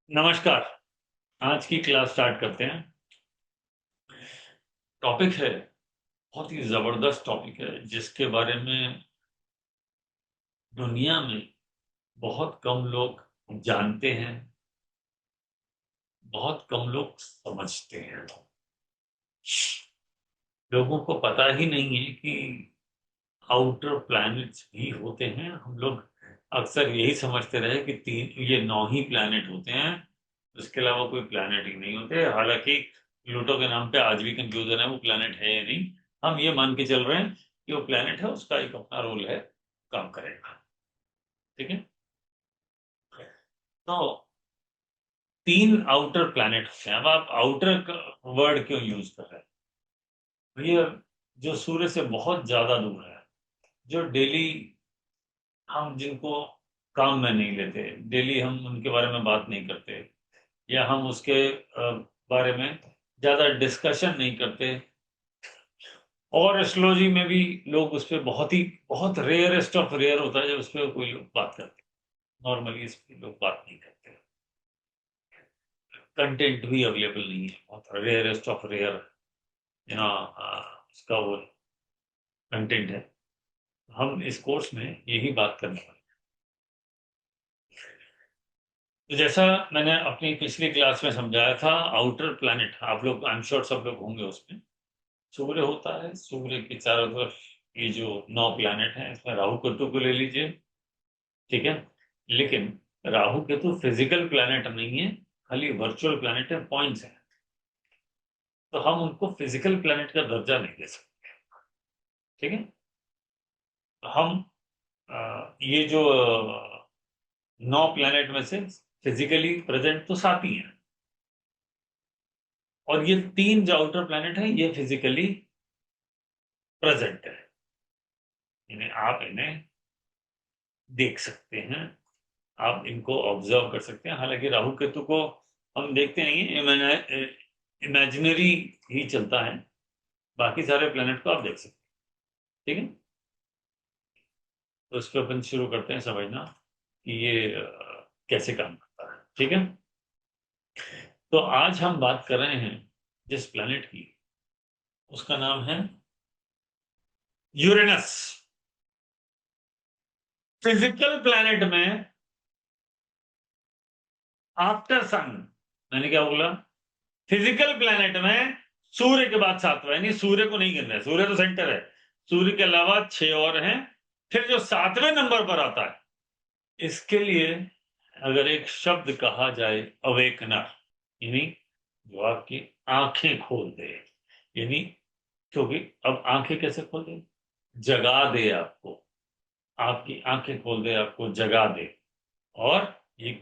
नमस्कार। आज की क्लास स्टार्ट करते हैं। टॉपिक है, बहुत ही जबरदस्त टॉपिक है जिसके बारे में दुनिया में बहुत कम लोग जानते हैं, बहुत कम लोग समझते हैं। लोगों को पता ही नहीं है कि आउटर प्लैनेट्स भी होते हैं। हम लोग अक्सर यही समझते रहे कि ये 9 ही प्लैनेट होते हैं, उसके अलावा कोई प्लैनेट ही नहीं होते। हालांकि प्लूटो के नाम पे आज भी कंफ्यूजन है, वो प्लैनेट है या नहीं। हम ये मान के चल रहे हैं कि वो प्लैनेट है, उसका एक अपना रोल है, काम करेगा। ठीक है। तो 3 आउटर प्लैनेट होते हैं। अब आप आउटर वर्ड क्यों यूज कर रहे हैं भैया? जो सूर्य से बहुत ज्यादा दूर है, जो डेली हम जिनको काम में नहीं लेते, डेली हम उनके बारे में बात नहीं करते, या हम उसके बारे में ज्यादा डिस्कशन नहीं करते। और एस्ट्रोलॉजी में भी लोग उस पर बहुत रेयरेस्ट ऑफ रेयर होता है जब उस पर कोई लोग बात करते हैं। नॉर्मली इस पर लोग बात नहीं करते। कंटेंट भी अवेलेबल नहीं है, बहुत रेयरेस्ट ऑफ रेयर यहाँ उसका वो कंटेंट है। हम इस कोर्स में यही बात करने वाले हैं। तो जैसा मैंने अपनी पिछली क्लास में समझाया था, आउटर प्लैनेट आप लोग, आई एम श्योर सब लोग होंगे उसमें। सूर्य होता है, सूर्य के चारों तरफ ये जो 9 प्लैनेट हैं, इसमें राहु केतु को ले लीजिए। ठीक है। लेकिन राहु केतु फिजिकल प्लैनेट नहीं है, खाली वर्चुअल प्लैनेट है, पॉइंट्स हैं। तो हम उनको फिजिकल प्लैनेट का दर्जा नहीं दे सकते। ठीक है। तो हम ये जो 9 प्लैनेट में से फिजिकली प्रेजेंट तो 7 ही हैं, और ये 3 जो आउटर प्लैनेट है ये फिजिकली प्रेजेंट है। इन्हें आप इन्हें देख सकते हैं, आप इनको ऑब्जर्व कर सकते हैं। हालांकि राहु केतु को हम देखते नहीं है, इमेजिनरी ही चलता है। बाकी सारे प्लेनेट को आप देख सकते हैं। ठीक है। तो इस पर अपन शुरू करते हैं समझना कि ये कैसे काम करता है। ठीक है। तो आज हम बात कर रहे हैं जिस प्लेनेट की, उसका नाम है यूरेनस। फिजिकल प्लेनेट में आफ्टर सन, मैंने क्या बोला, फिजिकल प्लेनेट में सूर्य के बाद 7वां, यानी सूर्य को नहीं गिन रहे, सूर्य तो सेंटर है, सूर्य के अलावा 6 और हैं। फिर जो 7वें नंबर पर आता है, इसके लिए अगर एक शब्द कहा जाए, अवेकनर, यानी जो आपकी आंखें खोल दे। यानी क्योंकि अब आंखें कैसे खोल दे, जगा दे आपको, आपकी आंखें खोल दे, आपको जगा दे। और ये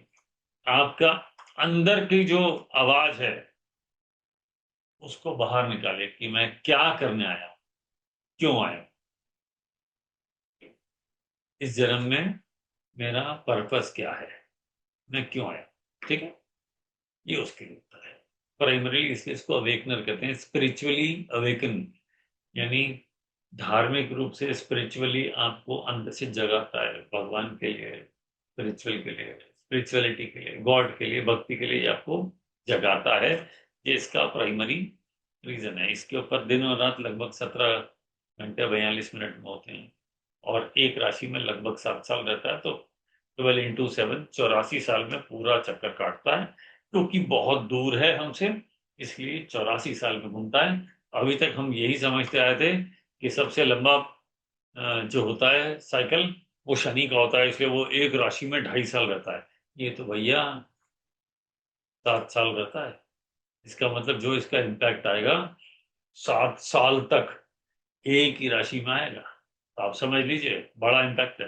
आपका अंदर की जो आवाज है उसको बाहर निकाले कि मैं क्या करने आया, क्यों आया, इस जन्म में मेरा पर्पस क्या है, मैं क्यों आया। ठीक है। ये उसके लिए उत्तर है प्राइमरी, इसलिए इसको अवेकनर कहते हैं, स्पिरिचुअली अवेकन। यानी धार्मिक रूप से स्पिरिचुअली आपको अंदर से जगाता है, भगवान के लिए, स्पिरिचुअल के लिए, स्पिरिचुअलिटी के लिए, गॉड के लिए, भक्ति के लिए आपको जगाता है। ये इसका प्राइमरी रीजन है। इसके ऊपर दिन और रात लगभग 17 घंटे 42 मिनट में होते हैं, और एक राशि में लगभग 7 साल रहता है। तो 12 × 7 84 साल में पूरा चक्कर काटता है। क्योंकि बहुत दूर है हमसे, इसलिए 84 साल में घूमता है। अभी तक हम यही समझते आए थे कि सबसे लंबा जो होता है साइकिल, वो शनि का होता है, इसलिए वो एक राशि में 2.5 साल रहता है। ये तो भैया 7 साल रहता है। इसका मतलब जो इसका इम्पैक्ट आएगा, 7 साल तक एक ही राशि में आएगा। तो आप समझ लीजिए बड़ा इम्पैक्ट है।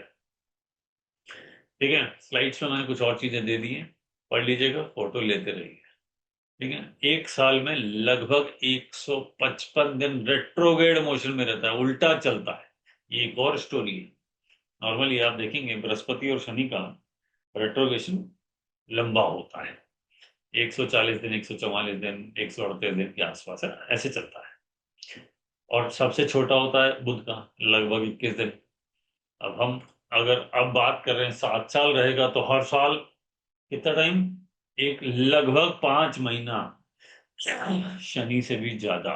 ठीक है। स्लाइड्स में मैंने कुछ और चीजें दे दी हैं, पढ़ लीजिएगा, फोटो लेते रहिए। ठीक है। एक साल में लगभग 155 दिन रेट्रोग्रेड मोशन में रहता है, उल्टा चलता है। ये एक और स्टोरी है। नॉर्मली आप देखेंगे बृहस्पति और शनि का रेट्रोगेशन लंबा होता है, 140 दिन, 144 दिन, 138 दिन के आसपास है, ऐसे चलता है। और सबसे छोटा होता है बुध का, लगभग 21 दिन। अब हम अगर अब बात कर रहे हैं 7 साल रहेगा, तो हर साल कितना टाइम, एक लगभग 5 महीना शनि से भी ज्यादा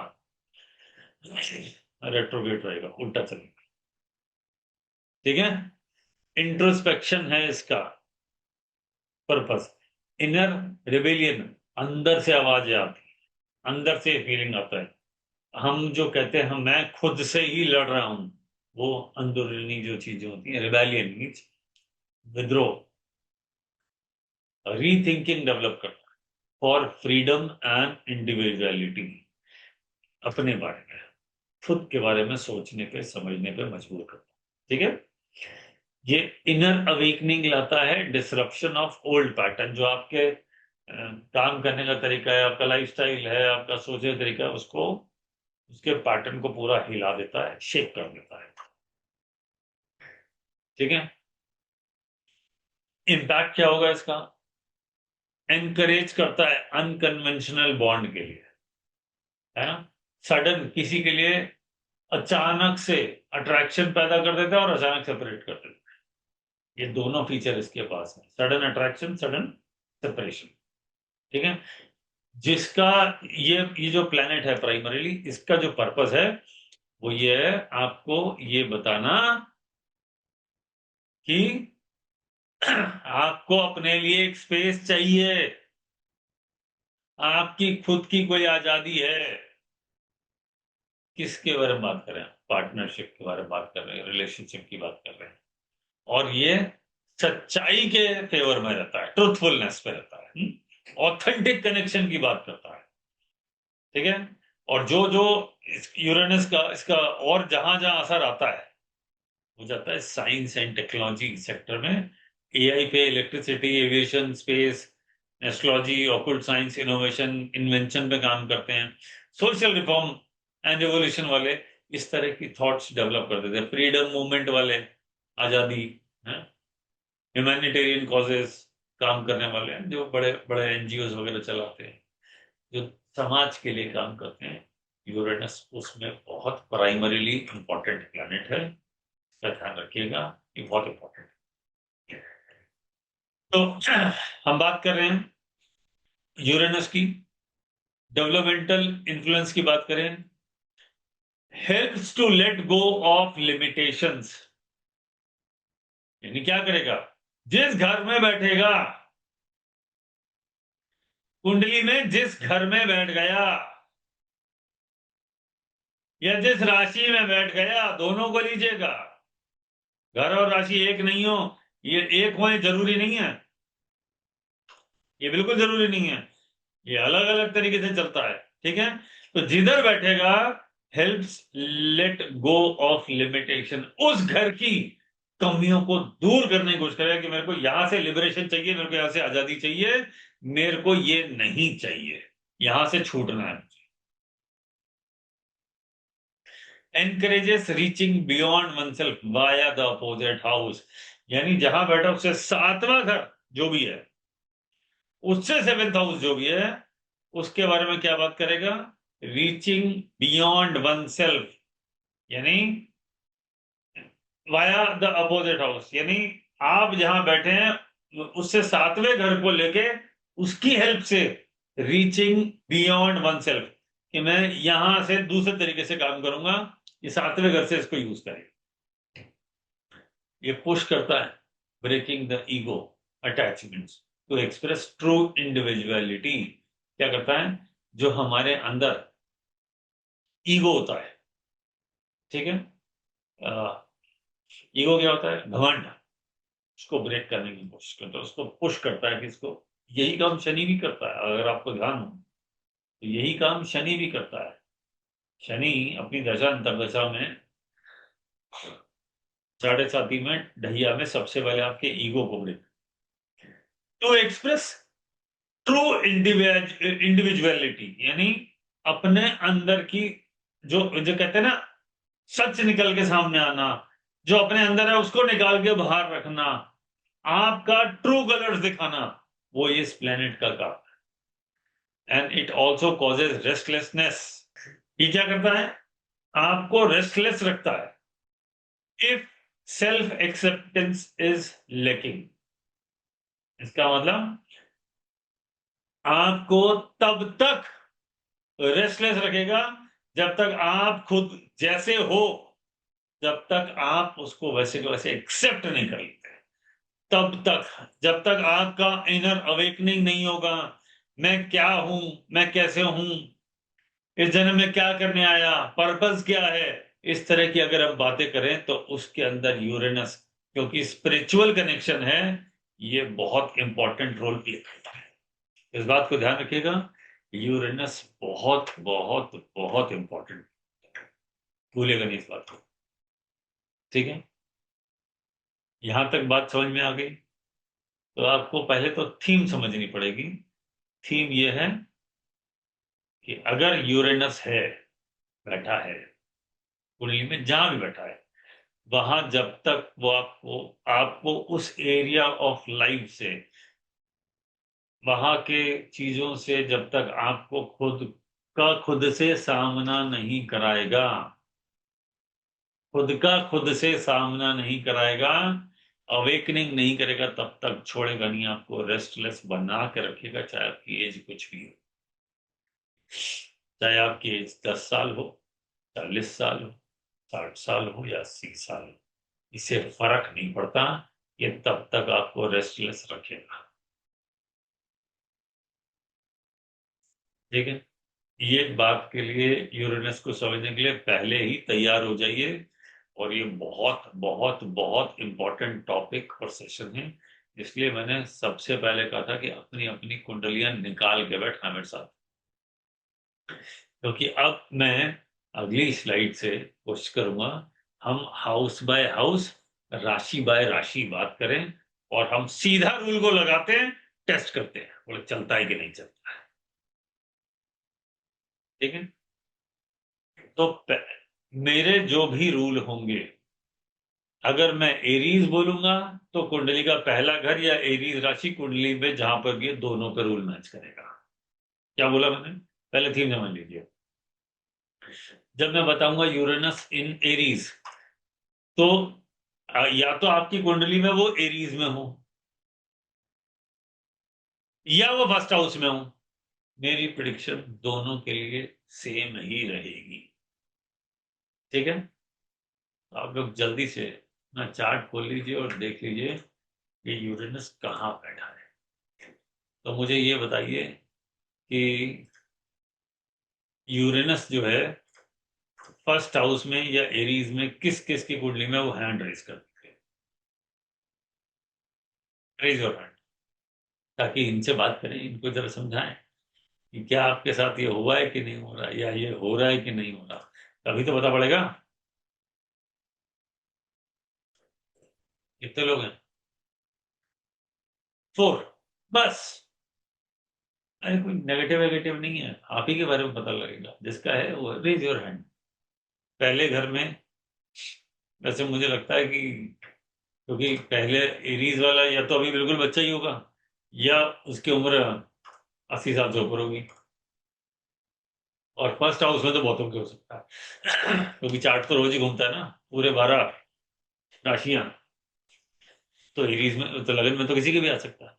रेट्रोगेट रहेगा, उल्टा चलेगा। ठीक है, इंट्रोस्पेक्शन है इसका पर्पस। इनर रिबेलियन, अंदर से आवाज आती है, अंदर से फीलिंग आता है। हम जो कहते हैं हम मैं खुद से ही लड़ रहा हूं, वो अंदरूनी जो चीजें होती हैं, रिबेलियन मीन्स विद्रोह, रीथिंकिंग डेवलप करता है फॉर फ्रीडम एंड इंडिविजुअलिटी। अपने बारे में, खुद के बारे में सोचने पे समझने पे मजबूर करता है। ठीक है, ये इनर अवेकनिंग लाता है, डिसरप्शन ऑफ ओल्ड पैटर्न, जो आपके काम करने का तरीका है, आपका लाइफस्टाइल है, आपका सोचने का तरीका है, उसको, उसके पैटर्न को पूरा हिला देता है, शेप कर देता है। ठीक है, इम्पैक्ट क्या होगा इसका? एनकरेज करता है अनकन्वेंशनल बॉन्ड के लिए, है ना। सडन किसी के लिए अचानक से अट्रैक्शन पैदा कर देता है और अचानक सेपरेट कर देता है। ये दोनों फीचर इसके पास है, सडन अट्रैक्शन, सडन सेपरेशन। ठीक है, जिसका ये जो प्लेनेट है प्राइमरीली, इसका जो पर्पस है वो ये है आपको ये बताना कि आपको अपने लिए एक स्पेस चाहिए, आपकी खुद की कोई आजादी है। किसके बारे में बात कर रहे हैं? पार्टनरशिप के बारे में बात कर रहे हैं, रिलेशनशिप की बात कर रहे हैं। और ये सच्चाई के फेवर में रहता है, ट्रूथफुलनेस पे रहता है, ऑथेंटिक कनेक्शन की बात करता है। ठीक है, और जो जो यूरेनस का इसका और जहां जहां असर आता है हो जाता है साइंस एंड टेक्नोलॉजी सेक्टर में, एआई पे, electricity, aviation, space, astrology, occult science, innovation, invention पे काम करते हैं। सोशल रिफॉर्म एंड रिवोल्यूशन वाले इस तरह की थॉट्स डेवलप कर देते हैं। फ्रीडम मूवमेंट वाले, आजादी, ह्यूमैनिटेरियन कॉजेस काम करने वाले हैं, जो बड़े बड़े एनजीओ वगैरह चलाते हैं, जो समाज के लिए काम करते हैं। यूरेनस उसमें बहुत प्राइमरीली इंपॉर्टेंट प्लैनेट है, इसका ध्यान रखिएगा, ये बहुत इंपॉर्टेंट है। तो हम बात कर रहे हैं यूरेनस की, डेवलपमेंटल इन्फ्लुएंस की बात करें, helps to let go of limitations. यानी क्या करेगा? जिस घर में बैठेगा, कुंडली में जिस घर में बैठ गया या जिस राशि में बैठ गया, दोनों को लीजिएगा। घर और राशि एक नहीं हो, ये एक हो जरूरी नहीं है, ये बिल्कुल जरूरी नहीं है, ये अलग अलग तरीके से चलता है। ठीक है, तो जिधर बैठेगा helps late go of limitation, उस घर की कमियों को दूर करने की कोशिश करेगा कि मेरे को यहां से लिबरेशन चाहिए, मेरे को यहां से आजादी चाहिए, मेरे को ये नहीं चाहिए, यहां से छूटना है। Encourages reaching beyond oneself via the opposite house, यानी जहां बैठा उससे सातवां घर जो भी है, उससे सेवेंथ हाउस जो भी है, उसके बारे में क्या बात करेगा? रीचिंग बियॉन्ड वन सेल्फ, यानी वाया द अपोजिट हाउस, यानी आप जहां बैठे हैं उससे सातवें घर को लेके उसकी हेल्प से रीचिंग बियॉन्ड वन सेल्फ, कि मैं यहां से दूसरे तरीके से काम करूंगा, ये सातवें घर से इसको यूज करें। ये पुश करता है breaking the ego attachments to express true individuality. क्या करता है? जो हमारे अंदर ईगो होता है, ठीक है, ईगो क्या होता है? घमंड, उसको ब्रेक करने की कोशिश करता है, उसको पुश करता है कि इसको, यही काम शनि भी करता है, अगर आपको ध्यान हो तो यही काम शनि भी करता है। शनि अपनी दशा अंतर्दशा में 7.5 में ढैया में सबसे पहले आपके ईगो को break to express true individuality, यानी अपने अंदर की जो जो कहते हैं ना, सच निकल के सामने आना, जो अपने अंदर है उसको निकाल के बाहर रखना, आपका ट्रू कलर्स दिखाना, वो इस प्लेनेट का काम है। And it also causes restlessness. ये क्या करता है? आपको रेस्टलेस रखता है if self acceptance is lacking. इसका मतलब आपको तब तक रेस्टलेस रखेगा जब तक आप खुद जैसे हो, जब तक आप उसको वैसे के वैसे एक्सेप्ट नहीं कर लेते, तब तक, जब तक आपका इनर अवेकनिंग नहीं होगा, मैं क्या हूं, मैं कैसे हूं, इस जन्म में क्या करने आया, पर्पस क्या है, इस तरह की अगर हम बातें करें तो उसके अंदर यूरेनस, क्योंकि स्पिरिचुअल कनेक्शन है, ये बहुत इंपॉर्टेंट रोल प्ले करता है। इस बात को ध्यान रखिएगा, यूरेनस बहुत बहुत बहुत इंपॉर्टेंट, भूलेगा नहीं इस बात को। ठीक है, यहां तक बात समझ में आ गई? तो आपको पहले तो थीम समझनी पड़ेगी। थीम ये है कि अगर यूरेनस है, बैठा है कुंडली में, जहां भी बैठा है, वहां जब तक वो आपको आपको उस एरिया ऑफ लाइफ से, वहां के चीजों से जब तक आपको खुद से सामना नहीं कराएगा, खुद का खुद से सामना नहीं कराएगा, अवेकनिंग नहीं करेगा, तब तक छोड़ेगा नहीं, आपको रेस्टलेस बना के रखेगा, चाहे आपकी एज कुछ भी हो, चाहे आपकी एज 10 साल हो, 40 साल हो, 60 साल हो या 80 साल हो, इससे फर्क नहीं पड़ता, ये तब तक आपको रेस्टलेस रखेगा। ठीक है, ये बात के लिए, यूरेनस को समझने के लिए पहले ही तैयार हो जाइए, और ये बहुत बहुत बहुत इंपॉर्टेंट टॉपिक और सेशन है, इसलिए मैंने सबसे पहले कहा था कि अपनी अपनी कुंडलियां निकाल के बैठना मेरे साथ, क्योंकि अब मैं अगली स्लाइड से कोशिश करूंगा हम हाउस बाय हाउस, राशि बाय राशि बात करें, और हम सीधा रूल को लगाते हैं, टेस्ट करते हैं, बोले चलता है कि नहीं चलता है। ठीक है, तो मेरे जो भी रूल होंगे, अगर मैं एरीज बोलूंगा तो कुंडली का पहला घर या एरीज राशि कुंडली में जहां पर ये दोनों पे रूल मैच करेगा। क्या बोला मैंने, पहले थीम समझ लीजिए। जब मैं बताऊंगा यूरेनस इन एरीज, तो या तो आपकी कुंडली में वो एरीज में हो, या वो फर्स्ट हाउस में हो, मेरी प्रिडिक्शन दोनों के लिए सेम ही रहेगी। ठीक है, तो आप लोग जल्दी से अपना चार्ट खोल लीजिए और देख लीजिए कि यूरेनस कहाँ बैठा है। तो मुझे ये बताइए कि यूरेनस जो है फर्स्ट हाउस में या एरीज में किस किस की कुंडली में, वो हैंड रेज कर दीजिए, रेज योर हैंड, ताकि इनसे बात करें, इनको जरा समझाएं कि क्या आपके साथ ये हुआ है कि नहीं हो रहा, या ये हो रहा है कि नहीं हो रहा, तभी तो पता पड़ेगा। कितने लोग हैं? 4, बस। अरे कोई नेगेटिव वेगेटिव नहीं है, आप ही के बारे में पता लगेगा, जिसका है वो रेज योर हैंड। पहले घर में, वैसे मुझे लगता है कि, क्योंकि पहले एरीज वाला या तो अभी बिल्कुल बच्चा ही होगा, या उसकी उम्र 80 साल से ऊपर होगी, और फर्स्ट हाउस में तो बहुतों के हो सकता है क्योंकि चार्ट तो रोज ही घूमता है ना, पूरे 12 राशियां, तो एरीज में तो लगन में तो किसी के भी आ सकता है,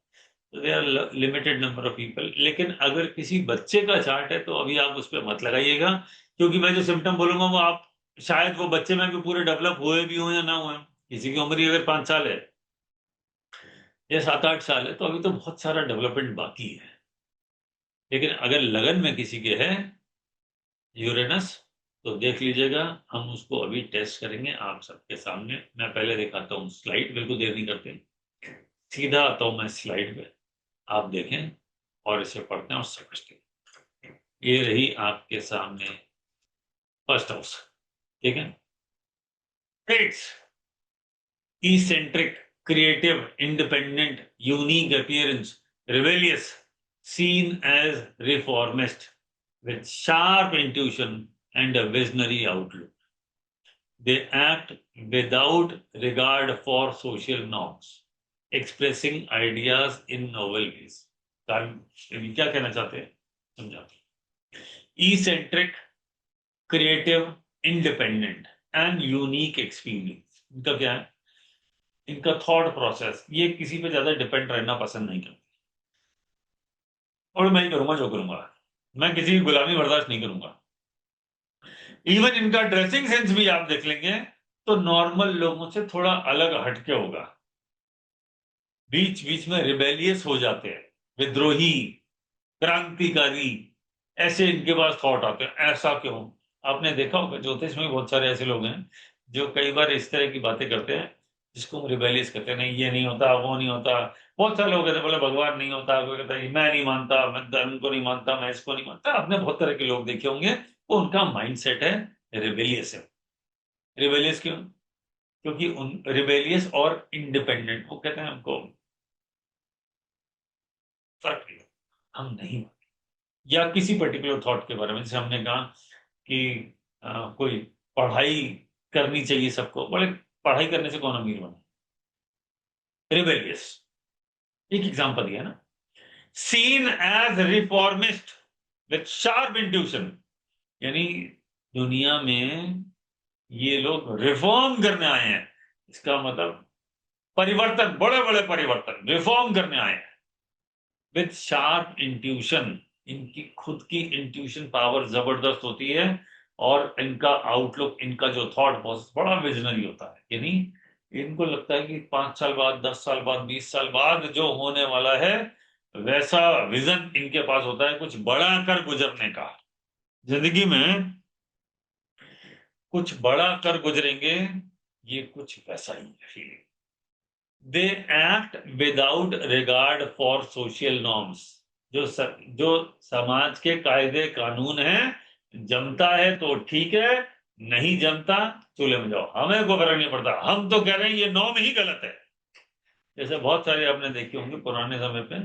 तो they are limited number of people. लेकिन अगर किसी बच्चे का चार्ट है तो अभी आप उस पर मत लगाइएगा, क्योंकि मैं जो सिम्टम बोलूंगा वो आप, शायद वो बच्चे में भी पूरे डेवलप हुए भी हों या ना हुए, किसी की उम्र ही अगर 5 साल है या 7-8 साल है, तो अभी तो बहुत सारा डेवलपमेंट बाकी है। लेकिन अगर लगन में किसी के है यूरेनस, तो देख लीजिएगा, हम उसको अभी टेस्ट करेंगे आप सबके सामने। मैं पहले दिखाता हूँ स्लाइड, बिल्कुल देर नहीं करते, सीधा आता हूँ मैं स्लाइड पे, आप देखें और इसे पढ़ते हैं और समझते हैं। ये रही आपके सामने फर्स्ट हाउस। ठीक है, it's eccentric, creative, independent, unique appearance, rebellious, seen as reformist, with sharp intuition and a visionary outlook. They act without regard for social norms, expressing ideas in novel ways. कारण क्या कहना चाहते हैं, समझाते हैं। Eccentric, creative, independent and unique experience, इनका क्या है, इनका थॉट प्रोसेस, ये किसी पे ज्यादा डिपेंड रहना पसंद नहीं करते, और मैं ही करूंगा जो करूंगा, मैं किसी की गुलामी बर्दाश्त नहीं करूंगा। इवन इनका ड्रेसिंग सेंस भी आप देख लेंगे तो नॉर्मल लोगों से थोड़ा अलग हटके होगा। बीच बीच में रिबेलियस हो जाते हैं, विद्रोही, क्रांतिकारी, ऐसे इनके पास थॉट आते हैं। ऐसा क्यों? आपने देखा होगा ज्योतिष में बहुत सारे ऐसे लोग हैं जो कई बार इस तरह की बातें करते हैं जिसको हम रिबेलियस कहते हैं। नहीं, ये नहीं होता, वो नहीं होता। बहुत सारे लोग कहते हैं बोले भगवान नहीं होता, कोई कहता है मैं नहीं मानता, मैं धर्म को नहीं मानता, मैं इसको नहीं मानता। आपने बहुत तरह के लोग देखे होंगे, वो उनका माइंड सेट है रिबेलियस है। रिबेलियस क्यों? क्योंकि उन रिबेलियस और इंडिपेंडेंट, वो कहते हैं हमको फर्क नहीं, हम नहीं, या किसी पर्टिकुलर थॉट के बारे में, जैसे हमने कहा कि कोई पढ़ाई करनी चाहिए सबको, बोले पढ़ाई करने से कौन अमीर बने? रिबेलियस। एक एग्जांपल दिया ना। Seen as reformist with sharp intuition, यानी दुनिया में ये लोग रिफॉर्म करने आए हैं, इसका मतलब परिवर्तन, बड़े बड़े परिवर्तन रिफॉर्म करने आए हैं विथ शार्प इंट्यूशन। इनकी खुद की इंट्यूशन पावर जबरदस्त होती है, और इनका आउटलुक, इनका जो थॉट प्रोसेस बड़ा विजनरी होता है। यानी इनको लगता है कि 5 साल बाद, 10 साल बाद, 20 साल बाद जो होने वाला है वैसा विजन इनके पास होता है, कुछ बड़ा कर गुजरने का। जिंदगी में कुछ बड़ा कर गुजरेंगे, ये कुछ वैसा ही है feeling. They act without regard for social norms. जो समाज के कायदे कानून हैं, जमता है तो ठीक है, नहीं जमता चूल्हे में जाओ, हमें कोई फर्क नहीं पड़ता, हम तो कह रहे हैं ये नॉर्म ही गलत है। जैसे बहुत सारे आपने देखे होंगे पुराने समय पे,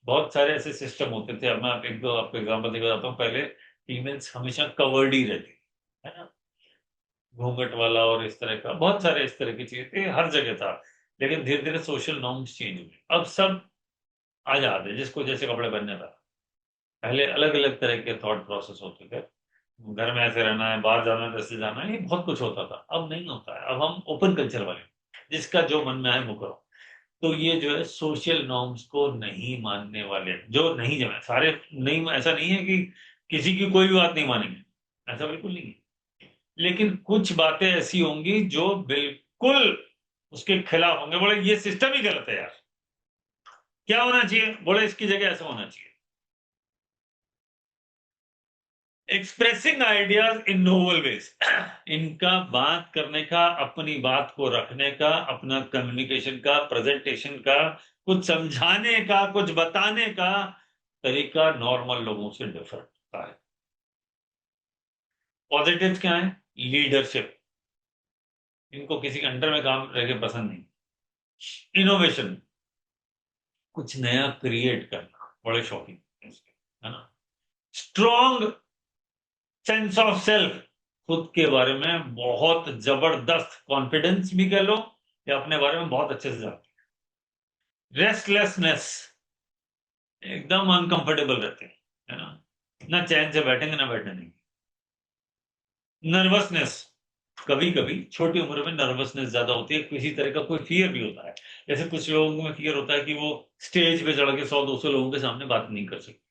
बहुत सारे ऐसे सिस्टम होते थे। अब मैं एक दो आपको एग्जाम्पल देकर जाता हूँ। पहले फीमेल्स हमेशा कवर्ड ही रहती थी, है ना, घूंघट वाला और इस तरह का, बहुत सारे इस तरह की चीजें थी, हर जगह था। लेकिन धीरे धीरे सोशल नॉर्म्स चेंज हुए, अब सब आजाद है, जिसको जैसे कपड़े पहनने था। पहले अलग अलग तरह के थॉट प्रोसेस होते थे, घर में ऐसे रहना है, बाहर जाना है, जैसे जाना है, ये बहुत कुछ होता था। अब नहीं होता है, अब हम ओपन कल्चर वाले, जिसका जो मन में आए वो करो। तो ये जो है सोशल नॉर्म्स को नहीं मानने वाले, जो नहीं जमे सारे, नहीं, ऐसा नहीं है कि किसी की कोई भी बात नहीं मानेंगे, ऐसा बिल्कुल नहीं है। लेकिन कुछ बातें ऐसी होंगी जो बिल्कुल उसके खिलाफ होंगे, बोले ये सिस्टम ही गलत है यार, क्या होना चाहिए, बोले इसकी जगह ऐसा होना चाहिए। Expressing ideas in novel ways, इनका बात करने का, अपनी बात को रखने का, अपना कम्युनिकेशन का, प्रेजेंटेशन का, कुछ समझाने का, कुछ बताने का तरीका नॉर्मल लोगों से डिफरेंट होता है। पॉजिटिव क्या है? लीडरशिप, इनको किसी के अंडर में काम रह पसंद नहीं। इनोवेशन, कुछ नया क्रिएट करना, बड़े शौकीन हैं इसके, है ना। स्ट्रॉन्ग सेंस ऑफ सेल्फ, खुद के बारे में बहुत जबरदस्त कॉन्फिडेंस भी कह लो, या अपने बारे में बहुत अच्छे से जानते हैं। रेस्टलेसनेस, एकदम अनकंफर्टेबल रहते हैं, है ना, ना चैन से बैठेंगे ना बैठने देंगे। नर्वसनेस, कभी कभी छोटी उम्र में नर्वसनेस ज्यादा होती है, किसी तरह का कोई फियर भी होता है। जैसे कुछ लोगों में फियर होता है कि वो स्टेज पे चढ़ के 100-200 लोगों के सामने बात नहीं कर सकते,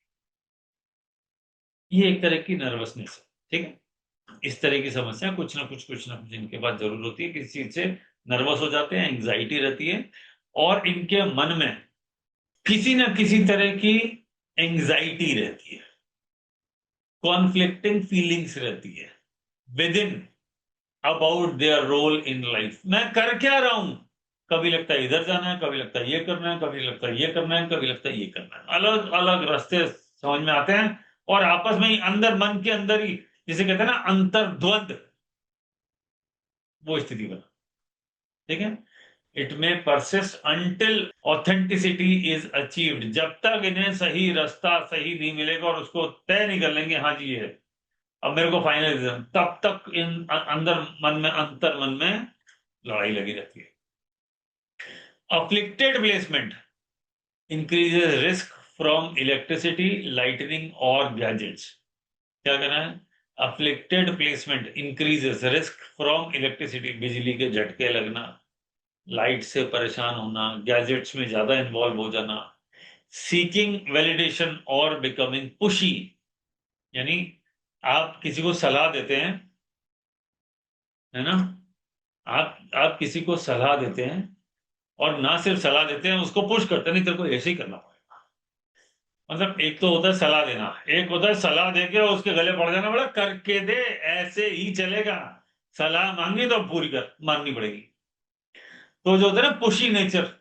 ये एक तरह की नर्वसनेस है, ठीक है। इस तरह की समस्या कुछ ना कुछ इनके पास जरूर होती है, किसी चीज से नर्वस हो जाते हैं, एंग्जाइटी रहती है, और इनके मन में किसी न किसी तरह की एंग्जाइटी रहती है, कॉन्फ्लिक्टिंग फीलिंग्स रहती है within about their role in life. मैं कर क्या रहा हूं? कभी लगता है इधर जाना है, कभी लगता है ये करना है, कभी लगता है ये करना है, कभी लगता है ये करना है, अलग अलग रास्ते समझ में आते हैं, और आपस में ही अंदर, मन के अंदर ही, जिसे कहते हैं ना अंतर्द्वंद, वो स्थिति बना, ठीक है। इट में persist until authenticity is achieved, जब तक इन्हें सही रास्ता सही नहीं मिलेगा और उसको तय नहीं कर लेंगे, हाँ जी ये है अब मेरे को फाइनल, तब तक इन अंदर मन में, अंतर मन में लड़ाई लगी रहती है। Afflicted placement increases risk from electricity, lightning और गैजेट्स। क्या कहना है? Afflicted placement increases risk from electricity, बिजली के झटके लगना, लाइट से परेशान होना, गैजेट्स में ज्यादा इन्वॉल्व हो जाना, सीकिंग वैलिडेशन और बिकमिंग पुशी, यानी आप किसी को सलाह देते हैं, है ना, आप किसी को सलाह देते हैं, और ना सिर्फ सलाह देते हैं, उसको पुश करते हैं, नहीं तेरे को ऐसे ही करना पड़ेगा। मतलब एक तो होता है सलाह देना, एक होता है सलाह देके और उसके गले पड़ जाना, बड़ा करके दे, ऐसे ही चलेगा, सलाह मांगी तो पूरी कर माननी पड़ेगी। तो जो होता है ना पुशी नेचर,